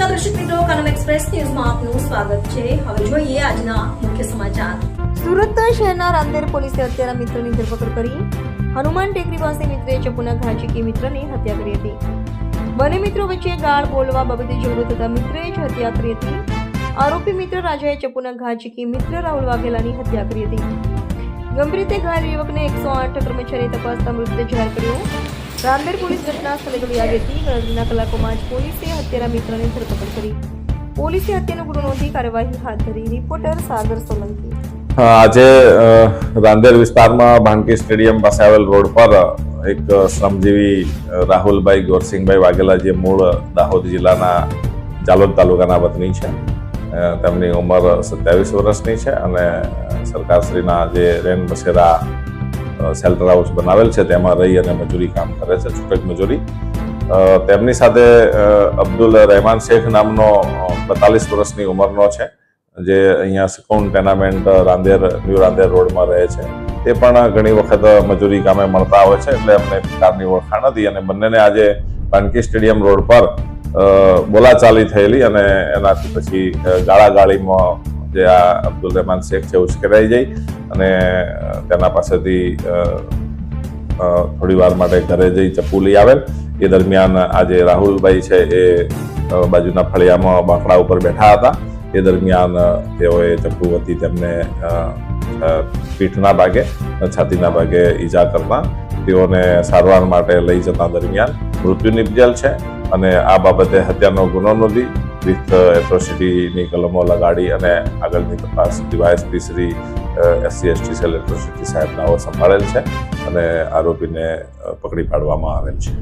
નમસ્કાર દર્શક મિત્રો, કનમ એક્સપ્રેસ ન્યૂઝમાં આપનું સ્વાગત છે। હવે જોઈએ આજના મુખ્ય સમાચાર। સુરત શહેરના રાંદેર પોલીસે હત્યારા મિત્રની ધરપકડ કરી। હનુમાન ટેકરી પાસે મિત્રે ચપ્પુના ઘા ઝીકી મિત્રની હત્યા કરી હતી। બંને મિત્રો વચ્ચે ગાળ બોલવા બાબતે ઝઘડો થતા મિત્રે જ હત્યા કરી હતી। આરોપી મિત્ર રાજાએ ચપ્પુના ઘા ઝીકી મિત્ર રાહુલ વાઘેલાની હત્યા કરી હતી। ગંભીર રીતે ઘાયલ યુવકને 108 કર્મચારીએ તપાસતા મૃતદેહ જાહેર કર્યો। રાંદેર પોલીસ ઘટના સ્થળે દોડી આવી હતી। ગણતરીના કલાકોમાં જ પોલીસે હત્યારા મિત્રની ધરપકડ કરી। પોલીસે હત્યાનો ગુનો નોંધી કાર્યવાહી હાથ ધરી। રિપોર્ટર સાગર સોલંકી। આજે રાંદેર વિસ્તારમાં ભાનકી સ્ટેડિયમ પાસે આવેલ રોડ પર એક શ્રમજીવી રાહુલભાઈ ગોરસિંગભાઈ વાઘેલા જે મૂળ દાહોદ જિલ્લાના જાલોદ તાલુકાના વતની છે। તેમની ઉંમર 27 વર્ષની છે અને સરકારશ્રીના જે રેન બસેરા શેલ્ટર હાઉસ બનાવેલ છે તેમાં રહી અને મજૂરી કામ કરે છે, છૂટક મજૂરી। તેમની સાથે અબ્દુલ રહેમાન શેખ નામનો 42 વર્ષની ઉંમરનો છે, જે અહીંયા સિકોન ટેનામેન્ટ રાંદેર ન્યૂ રાંદેર રોડમાં રહે છે। તે પણ ઘણી વખત મજૂરી કામે મળતા હોય છે, એટલે અમને પ્રકારની ઓળખાણ હતી અને બંનેને આજે ભાનકી સ્ટેડિયમ રોડ પર બોલાચાલી થયેલી અને એનાથી પછી ગાળાગાળીમાં જે આ અબ્દુલ રહેમાન શેખ છે ઉશ્કેરાઈ જઈ અને તેના પાસેથી થોડી વાર માટે ઘરે જઈ ચપ્પુ લઈ આવેલ। એ દરમિયાન આજે રાહુલભાઈ છે એ બાજુના ફળિયામાં બાંકડા ઉપર બેઠા હતા। એ દરમિયાન તેઓએ ચપ્પુ વતી તેમને પીઠના ભાગે, છાતીના ભાગે ઈજા કરતા તેઓને સારવાર માટે લઈ જતા દરમિયાન મૃત્યુ નિપજેલ છે અને આ બાબતે હત્યાનો ગુનો નોંધી વિથ એટ્રોસિટીની કલમો લગાડી અને આગળની તપાસ DYSP Shri SC/ST cell atrocity સાહેબ નાઓ સંભાળેલ છે અને આરોપીને પકડી પાડવામાં આવેલ છે।